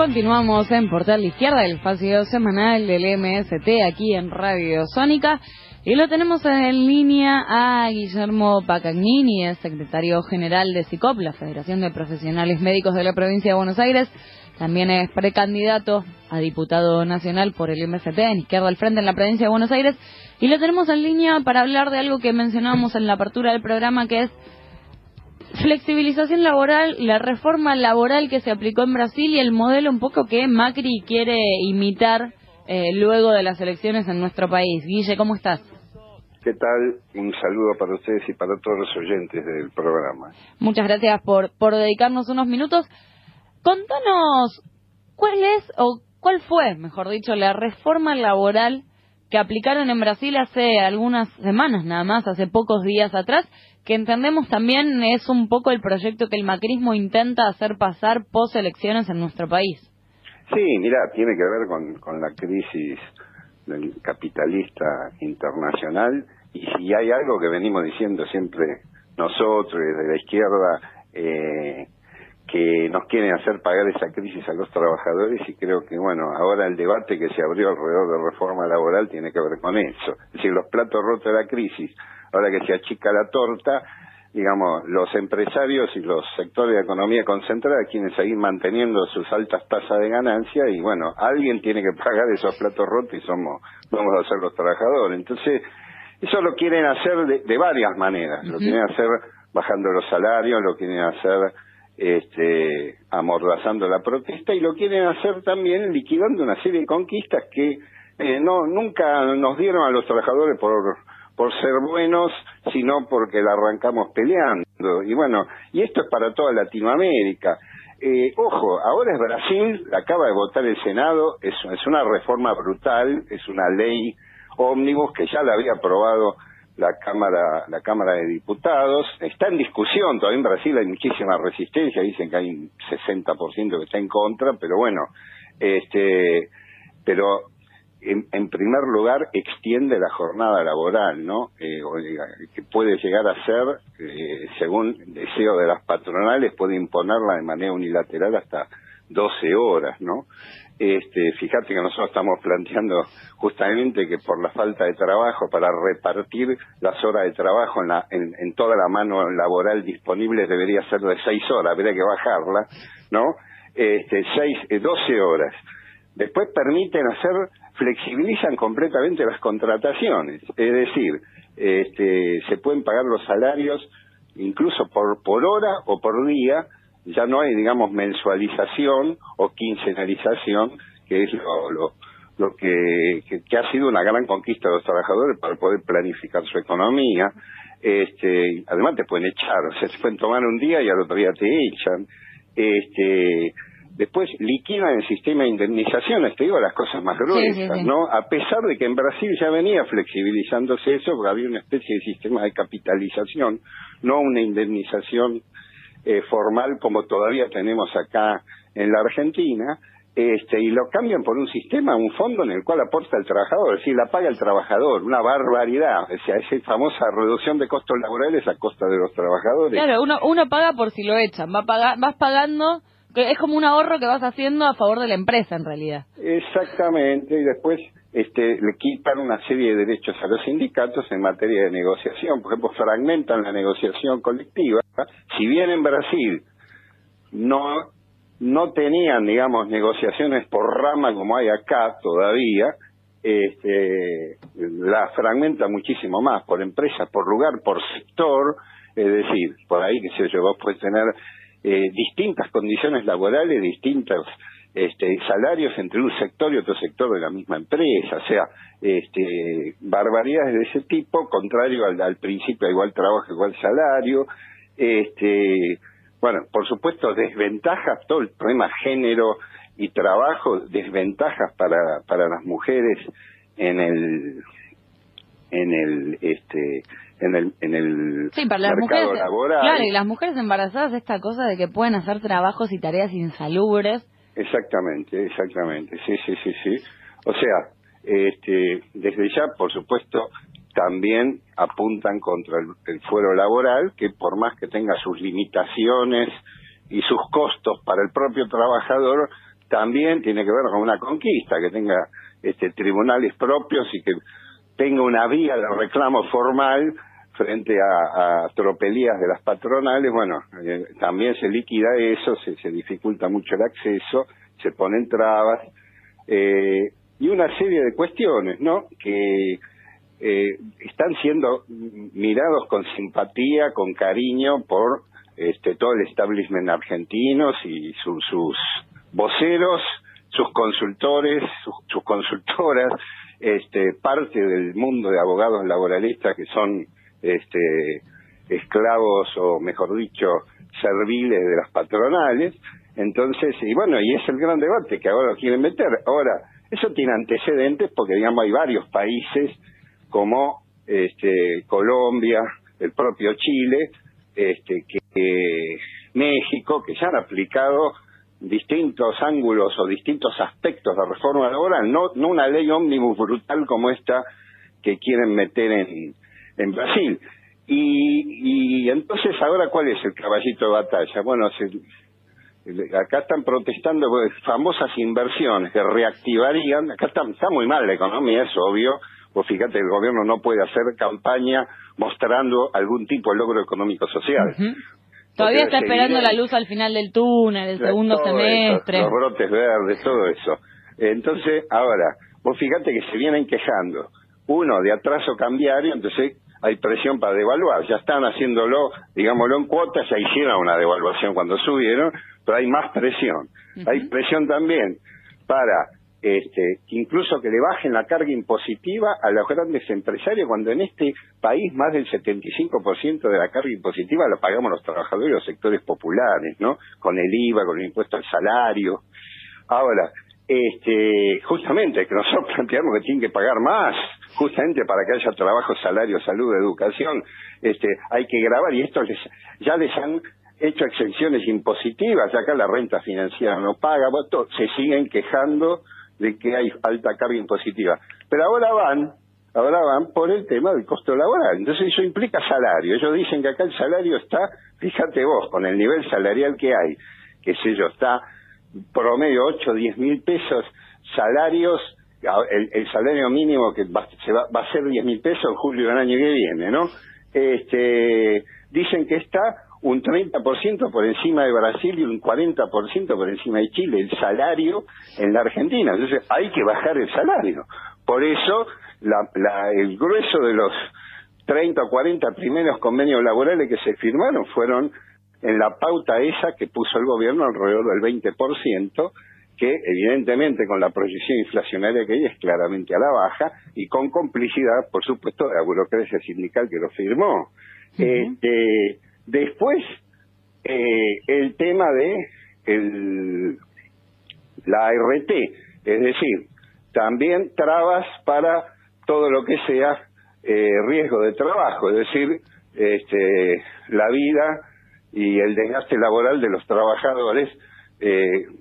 Continuamos en Portal de Izquierda, el espacio semanal del MST aquí en Radio Sónica. Y lo tenemos en línea a Guillermo Pacagnini, es secretario general de SICOP, la Federación de Profesionales Médicos de la Provincia de Buenos Aires. También es precandidato a diputado nacional por el MST en Izquierda al Frente en la Provincia de Buenos Aires. Y lo tenemos en línea para hablar de algo que mencionábamos en la apertura del programa, que es flexibilización laboral, la reforma laboral que se aplicó en Brasil y el modelo un poco que Macri quiere imitar luego de las elecciones en nuestro país. Guille, ¿cómo estás? ¿Qué tal? Un saludo para ustedes y para todos los oyentes del programa. Muchas gracias por dedicarnos unos minutos. Contanos, ¿cuál fue, mejor dicho, la reforma laboral que aplicaron en Brasil hace algunas semanas nada más, hace pocos días atrás, que entendemos también es un poco el proyecto que el macrismo intenta hacer pasar post-elecciones en nuestro país? Sí, mira, tiene que ver con la crisis del capitalista internacional, y si hay algo que venimos diciendo siempre nosotros desde la izquierda, que nos quieren hacer pagar esa crisis a los trabajadores, y creo que, bueno, ahora el debate que se abrió alrededor de reforma laboral tiene que ver con eso. Es decir, los platos rotos de la crisis, ahora que se achica la torta, digamos, los empresarios y los sectores de economía concentrada quieren seguir manteniendo sus altas tasas de ganancia, y bueno, alguien tiene que pagar esos platos rotos y vamos a ser los trabajadores. Entonces, eso lo quieren hacer de varias maneras. Lo quieren hacer bajando los salarios, lo quieren hacer amordazando la protesta, y lo quieren hacer también liquidando una serie de conquistas que nunca nos dieron a los trabajadores por ser buenos, sino porque la arrancamos peleando. Y bueno, y esto es para toda Latinoamérica. Ojo, ahora es Brasil, acaba de votar el Senado, es una reforma brutal, es una ley ómnibus que ya la había aprobado la Cámara de Diputados. Está en discusión, todavía en Brasil hay muchísima resistencia, dicen que hay un 60% que está en contra, pero bueno, pero en primer lugar extiende la jornada laboral, ¿no? Que puede llegar a ser, según el deseo de las patronales, puede imponerla de manera unilateral hasta 12 horas, ¿no? Fíjate que nosotros estamos planteando justamente que por la falta de trabajo, para repartir las horas de trabajo en toda la mano laboral disponible, debería ser de 6 horas, habría que bajarla, ¿no? 12 horas. Después flexibilizan completamente las contrataciones, es decir, se pueden pagar los salarios incluso por hora o por día. Ya no hay, digamos, mensualización o quincenalización, que es lo que ha sido una gran conquista de los trabajadores para poder planificar su economía. Además te pueden echar, o sea, se pueden tomar un día y al otro día te echan. Después liquidan el sistema de indemnizaciones, te digo las cosas más gruesas, sí. ¿No? A pesar de que en Brasil ya venía flexibilizándose eso, porque había una especie de sistema de capitalización, no una indemnización formal como todavía tenemos acá en la Argentina, y lo cambian por un sistema, un fondo en el cual aporta el trabajador, es decir, la paga el trabajador, una barbaridad, o sea, esa famosa reducción de costos laborales a costa de los trabajadores. Claro, uno paga por si lo echan, vas pagando, que es como un ahorro que vas haciendo a favor de la empresa en realidad. Exactamente, y después le quitan una serie de derechos a los sindicatos en materia de negociación. Por ejemplo, fragmentan la negociación colectiva. Si bien en Brasil no tenían, digamos, negociaciones por rama como hay acá todavía, la fragmenta muchísimo más, por empresa, por lugar, por sector. Es decir, por ahí, qué sé yo, vos puedes tener distintas condiciones laborales, distintos salarios entre un sector y otro sector de la misma empresa, o sea, barbaridades de ese tipo, contrario al principio igual trabajo, igual salario. Bueno, por supuesto, desventajas, todo el problema género y trabajo, desventajas para las mujeres en el sí, para las mercado mujeres laboral. Claro, y las mujeres embarazadas, esta cosa de que pueden hacer trabajos y tareas insalubres. Exactamente, sí. O sea, desde ya, por supuesto, también apuntan contra el fuero laboral, que por más que tenga sus limitaciones y sus costos para el propio trabajador, también tiene que ver con una conquista, que tenga tribunales propios y que tenga una vía de reclamo formal frente a tropelías de las patronales. Bueno, también se liquida eso, se dificulta mucho el acceso, se ponen trabas, y una serie de cuestiones, ¿no?, que están siendo mirados con simpatía, con cariño por todo el establishment argentino y sus voceros, sus consultores, sus consultoras, parte del mundo de abogados laboralistas que son esclavos, o mejor dicho, serviles de las patronales. Entonces, y bueno, y es el gran debate que ahora lo quieren meter. Ahora, eso tiene antecedentes porque, digamos, hay varios países como Colombia, el propio Chile, México, que ya han aplicado distintos ángulos o distintos aspectos de reforma laboral, no una ley ómnibus brutal como esta que quieren meter en Brasil. Y entonces, ahora, ¿cuál es el caballito de batalla? Bueno, acá están protestando por famosas inversiones que reactivarían. Acá está muy mal la economía, es obvio. Pues fíjate, el gobierno no puede hacer campaña mostrando algún tipo de logro económico-social. Todavía está esperando la luz al final del túnel, el segundo semestre. Los brotes verdes, todo eso. Entonces, ahora, vos fíjate que se vienen quejando. Uno, de atraso cambiario, entonces hay presión para devaluar. Ya están haciéndolo, digámoslo, en cuotas, ya hicieron una devaluación cuando subieron, pero hay más presión. Hay presión también para que incluso que le bajen la carga impositiva a los grandes empresarios, cuando en este país más del 75% de la carga impositiva la pagamos los trabajadores y los sectores populares, ¿no? Con el IVA, con el impuesto al salario. Ahora, justamente que nosotros planteamos que tienen que pagar más, justamente para que haya trabajo, salario, salud, educación, hay que grabar, y esto ya les han hecho exenciones impositivas. Acá la renta financiera no paga, se siguen quejando de que hay alta carga impositiva, pero ahora van por el tema del costo laboral. Entonces eso implica salario. Ellos dicen que acá el salario está, fíjate vos, con el nivel salarial que hay, qué sé yo, está promedio 8 o 10 mil pesos salarios, el salario mínimo que va a ser 10 mil pesos en julio del año que viene, ¿no? Dicen que está un 30% por encima de Brasil y un 40% por encima de Chile, el salario en la Argentina. Entonces hay que bajar el salario. Por eso el grueso de los 30 o 40 primeros convenios laborales que se firmaron fueron en la pauta esa que puso el gobierno alrededor del 20%, que evidentemente con la proyección inflacionaria que hay es claramente a la baja, y con complicidad, por supuesto, de la burocracia sindical que lo firmó. Después, el tema de la ART, es decir, también trabas para todo lo que sea riesgo de trabajo, es decir, la vida y el desgaste laboral de los trabajadores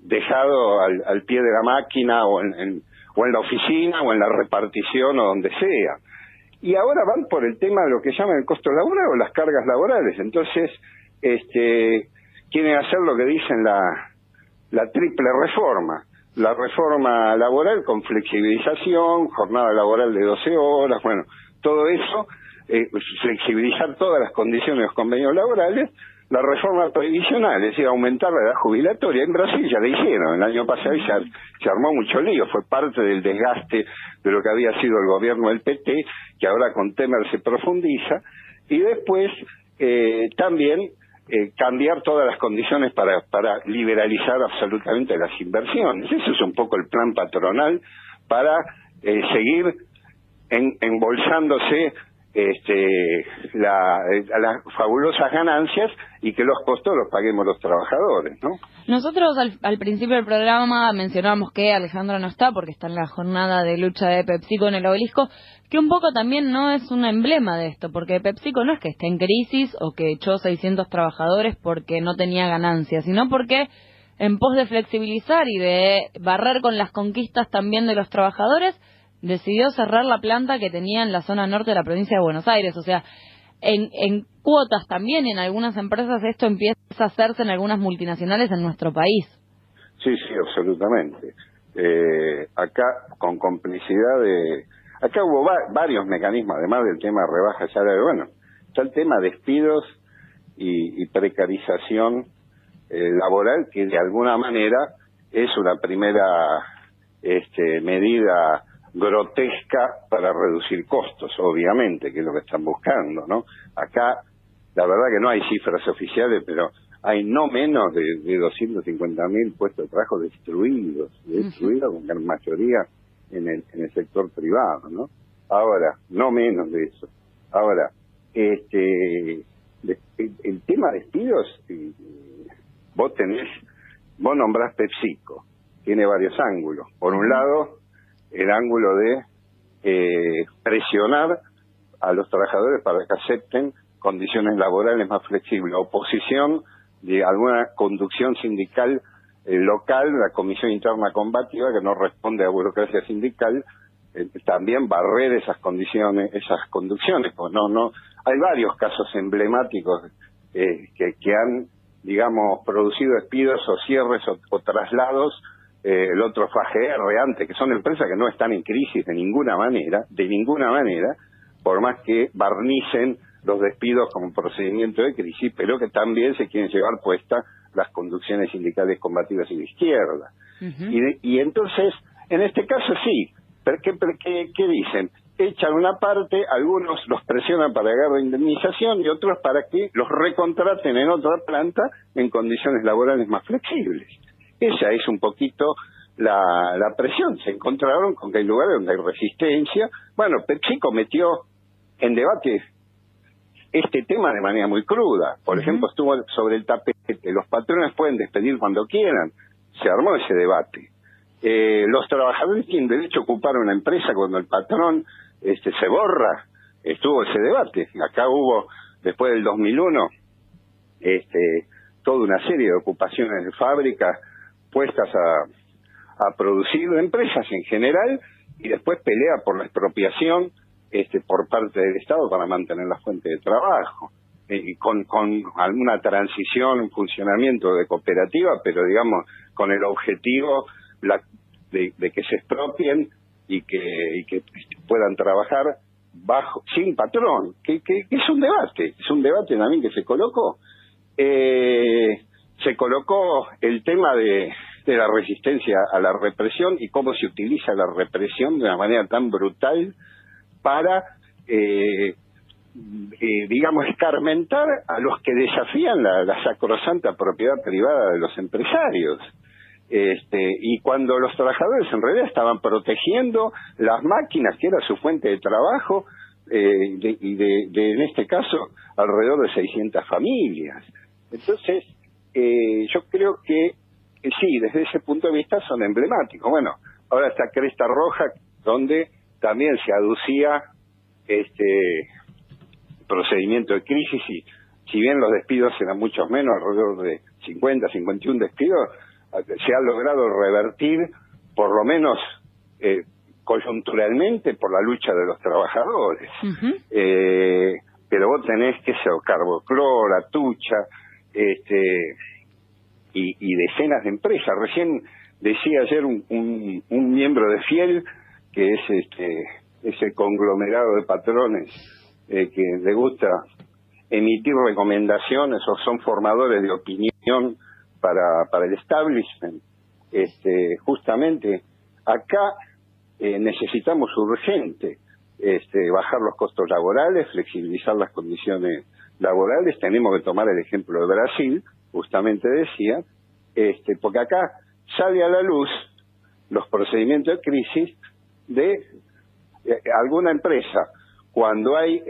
dejado al pie de la máquina o en la oficina o en la repartición o donde sea. Y ahora van por el tema de lo que llaman el costo laboral o las cargas laborales. Entonces, quieren hacer lo que dicen la triple reforma. La reforma laboral con flexibilización, jornada laboral de 12 horas, bueno, todo eso, flexibilizar todas las condiciones de los convenios laborales. La reforma previsional, es decir, aumentar la edad jubilatoria. En Brasil ya la hicieron, el año pasado se armó mucho lío, fue parte del desgaste de lo que había sido el gobierno del PT, que ahora con Temer se profundiza. Y después también cambiar todas las condiciones para liberalizar absolutamente las inversiones. Eso es un poco el plan patronal para seguir embolsándose las fabulosas ganancias y que los costos los paguemos los trabajadores, ¿no? Nosotros al principio del programa mencionábamos que Alejandro no está porque está en la jornada de lucha de PepsiCo en el Obelisco, que un poco también no es un emblema de esto, porque PepsiCo no es que esté en crisis o que echó 600 trabajadores porque no tenía ganancias, sino porque en pos de flexibilizar y de barrer con las conquistas también de los trabajadores, decidió cerrar la planta que tenía en la zona norte de la provincia de Buenos Aires. O sea, en cuotas también en algunas empresas esto empieza a hacerse en algunas multinacionales en nuestro país. Sí, sí, absolutamente. Acá, con complicidad de... Acá hubo varios mecanismos, además del tema de rebaja salarial. Bueno, está el tema de despidos y precarización laboral, que de alguna manera es una primera medida grotesca para reducir costos, obviamente, que es lo que están buscando, ¿no? Acá, la verdad que no hay cifras oficiales, pero hay no menos de 250.000 puestos de trabajo destruidos con gran mayoría en el sector privado, ¿no? Ahora, no menos de eso. Ahora, el tema de despidos, vos nombrás PepsiCo, tiene varios ángulos. Por un lado, el ángulo de presionar a los trabajadores para que acepten condiciones laborales más flexibles, oposición de alguna conducción sindical local, la Comisión Interna Combativa, que no responde a burocracia sindical, también barrer esas condiciones, esas conducciones, pues no, hay varios casos emblemáticos que han, digamos, producido despidos o cierres o traslados. El otro fue AGR antes, que son empresas que no están en crisis de ninguna manera, por más que barnicen los despidos como procedimiento de crisis, pero que también se quieren llevar puestas las conducciones sindicales combativas y de izquierda. Y entonces, en este caso sí, ¿pero qué dicen? Echan una parte, algunos los presionan para agarrar indemnización y otros para que los recontraten en otra planta en condiciones laborales más flexibles. Esa es un poquito la presión. Se encontraron con que hay lugares donde hay resistencia. Bueno, PepsiCo metió en debate este tema de manera muy cruda. Por ejemplo, estuvo sobre el tapete. Los patrones pueden despedir cuando quieran. Se armó ese debate. Los trabajadores tienen derecho a ocupar una empresa cuando el patrón se borra. Estuvo ese debate. Acá hubo, después del 2001, toda una serie de ocupaciones de fábricas puestas a producir empresas en general, y después pelea por la expropiación por parte del Estado para mantener la fuente de trabajo, y con alguna transición, un funcionamiento de cooperativa, pero digamos con el objetivo de que se expropien y que puedan trabajar sin patrón, que es un debate también que se colocó. Se colocó el tema de la resistencia a la represión y cómo se utiliza la represión de una manera tan brutal para, digamos, escarmentar a los que desafían la sacrosanta propiedad privada de los empresarios. Y cuando los trabajadores en realidad estaban protegiendo las máquinas, que era su fuente de trabajo, en este caso, alrededor de 600 familias. Entonces, yo creo que sí, desde ese punto de vista son emblemáticos. Bueno, ahora está Cresta Roja, donde también se aducía procedimiento de crisis, y si bien los despidos eran muchos menos, alrededor de 50, 51 despidos, se ha logrado revertir, por lo menos coyunturalmente, por la lucha de los trabajadores. Pero vos tenés que ser Carboclor, Atucha, y decenas de empresas. Recién decía ayer un miembro de Fiel, que es ese conglomerado de patrones que le gusta emitir recomendaciones o son formadores de opinión para el establishment. Justamente acá necesitamos urgente bajar los costos laborales, flexibilizar las condiciones laborales. Tenemos que tomar el ejemplo de Brasil, justamente decía, porque acá sale a la luz los procedimientos de crisis de alguna empresa cuando hay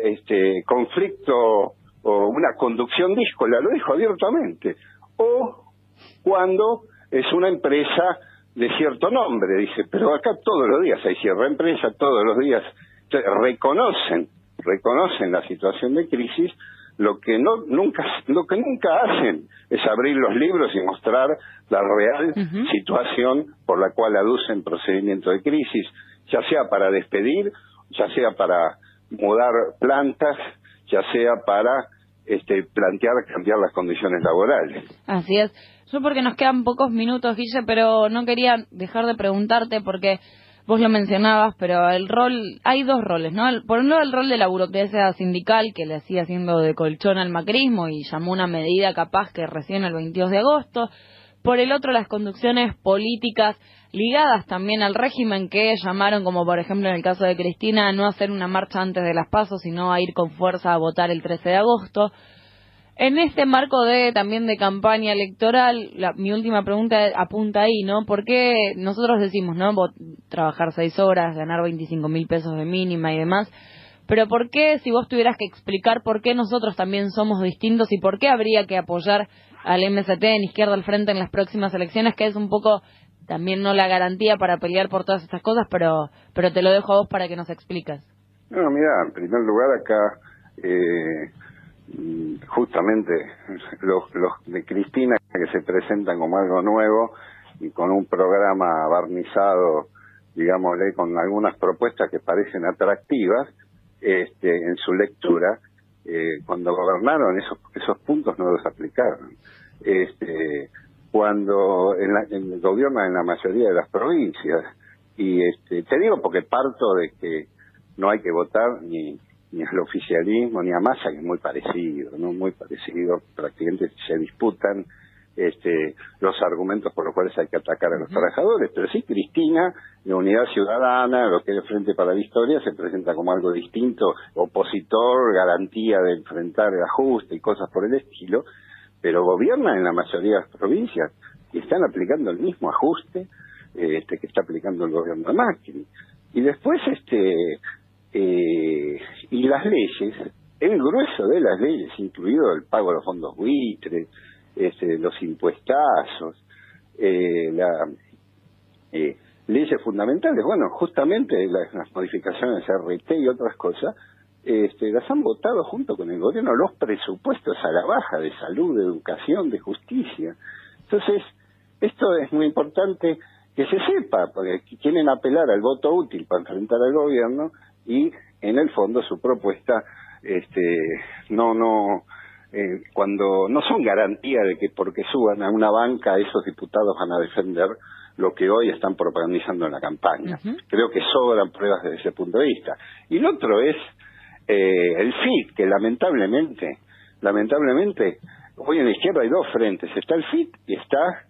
conflicto o una conducción díscola, lo dijo abiertamente, o cuando es una empresa de cierto nombre, dice, pero acá todos los días hay cierre de empresa, todos los días reconocen la situación de crisis. Lo que nunca hacen es abrir los libros y mostrar la real situación por la cual aducen procedimiento de crisis, ya sea para despedir, ya sea para mudar plantas, ya sea para plantear cambiar las condiciones laborales. Así es. Yo porque nos quedan pocos minutos, Guille, pero no quería dejar de preguntarte porque vos lo mencionabas, pero hay dos roles, ¿no? Por un lado, el rol de la burocracia sindical que le hacía haciendo de colchón al macrismo y llamó una medida capaz que recién el 22 de agosto. Por el otro, las conducciones políticas ligadas también al régimen que llamaron, como por ejemplo en el caso de Cristina, a no hacer una marcha antes de las PASO, sino a ir con fuerza a votar el 13 de agosto. En este marco también de campaña electoral, mi última pregunta apunta ahí, ¿no? ¿Por qué nosotros decimos, ¿no? Trabajar 6 horas, ganar 25.000 pesos de mínima y demás, pero ¿por qué, si vos tuvieras que explicar por qué nosotros también somos distintos y por qué habría que apoyar al MST en Izquierda al Frente en las próximas elecciones, que es un poco también no la garantía para pelear por todas estas cosas, pero te lo dejo a vos para que nos expliques? No, mira, en primer lugar acá... justamente los de Cristina que se presentan como algo nuevo y con un programa barnizado, digámosle, con algunas propuestas que parecen atractivas en su lectura, cuando gobernaron esos puntos no los aplicaron. Cuando gobiernan en la mayoría de las provincias, y te digo porque parto de que no hay que votar ni al oficialismo, ni a Massa, que es muy parecido, ¿no? Muy parecido, prácticamente se disputan los argumentos por los cuales hay que atacar a los trabajadores, pero sí Cristina, de Unidad Ciudadana, lo que es el Frente para la Historia, se presenta como algo distinto, opositor, garantía de enfrentar el ajuste y cosas por el estilo, pero gobierna en la mayoría de las provincias y están aplicando el mismo ajuste que está aplicando el gobierno de Macri. Y después y las leyes, el grueso de las leyes, incluido el pago de los fondos buitres, los impuestazos, leyes fundamentales, bueno, justamente las modificaciones RT y otras cosas, las han votado junto con el gobierno, los presupuestos a la baja de salud, de educación, de justicia. Entonces, esto es muy importante que se sepa, porque quieren apelar al voto útil para enfrentar al gobierno, y en el fondo su propuesta cuando no son garantía de que porque suban a una banca esos diputados van a defender lo que hoy están propagandizando en la campaña. Creo que sobran pruebas desde ese punto de vista. Y el otro es el FIT, que lamentablemente hoy en la izquierda hay dos frentes, está el FIT y está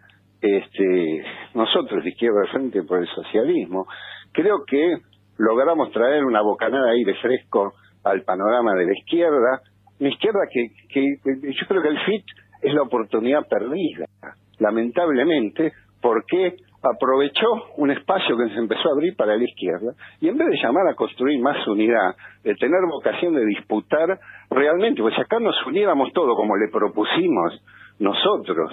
nosotros de Izquierda al Frente por el Socialismo. Creo que logramos traer una bocanada de aire fresco al panorama de la izquierda, una izquierda que yo creo que el FIT es la oportunidad perdida, lamentablemente, porque aprovechó un espacio que se empezó a abrir para la izquierda, y en vez de llamar a construir más unidad, de tener vocación de disputar realmente, pues acá nos uniéramos todo como le propusimos nosotros,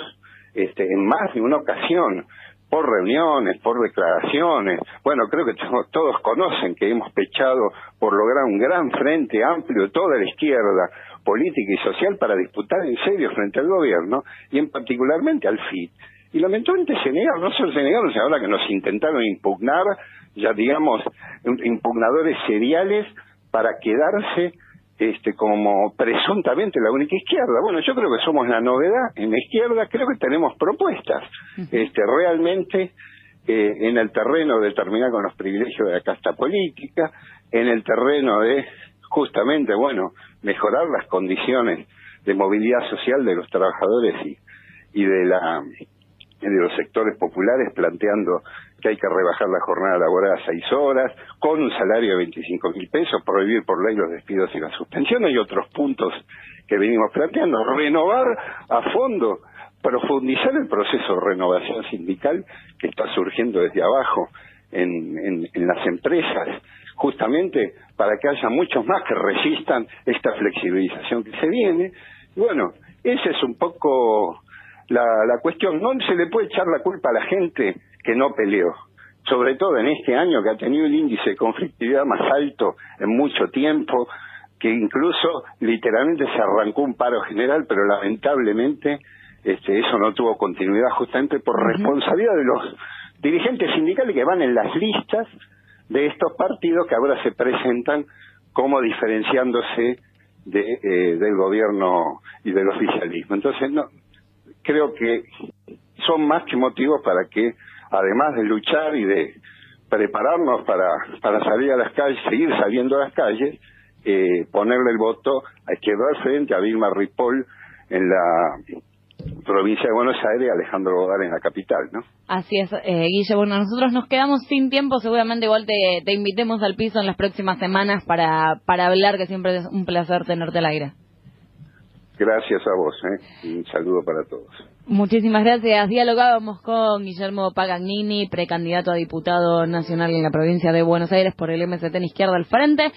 en más de una ocasión, por reuniones, por declaraciones. Bueno, creo que todos conocen que hemos pechado por lograr un gran frente amplio de toda la izquierda política y social para disputar en serio frente al gobierno y en particularmente al FIT. Y lamentablemente se negaron, no solo se negaron, sino ahora que nos intentaron impugnar, ya digamos, impugnadores seriales para quedarse como presuntamente la única izquierda. Bueno, yo creo que somos la novedad en la izquierda, creo que tenemos propuestas realmente en el terreno de terminar con los privilegios de la casta política, en el terreno de justamente, bueno, mejorar las condiciones de movilidad social de los trabajadores y de los sectores populares, planteando que hay que rebajar la jornada laboral a 6 horas, con un salario de 25.000 pesos, prohibir por ley los despidos y las suspensiones, y otros puntos que venimos planteando, renovar a fondo, profundizar el proceso de renovación sindical que está surgiendo desde abajo en las empresas, justamente para que haya muchos más que resistan esta flexibilización que se viene. Y bueno, esa es un poco la cuestión. No se le puede echar la culpa a la gente que no peleó, sobre todo en este año que ha tenido el índice de conflictividad más alto en mucho tiempo, que incluso literalmente se arrancó un paro general, pero lamentablemente eso no tuvo continuidad justamente por responsabilidad de los dirigentes sindicales que van en las listas de estos partidos que ahora se presentan como diferenciándose del gobierno y del oficialismo. Entonces, no, creo que son más que motivos para que, además de luchar y de prepararnos para salir a las calles, seguir saliendo a las calles, ponerle el voto a Izquierda al Frente, a Vilma Ripoll en la provincia de Buenos Aires y Alejandro Bodar en la capital, ¿no? Así es, Guille. Bueno, nosotros nos quedamos sin tiempo, seguramente igual te invitemos al piso en las próximas semanas para hablar, que siempre es un placer tenerte al aire. Gracias a vos, y un saludo para todos. Muchísimas gracias. Dialogábamos con Guillermo Pagagnini, precandidato a diputado nacional en la provincia de Buenos Aires por el MST en Izquierda al Frente.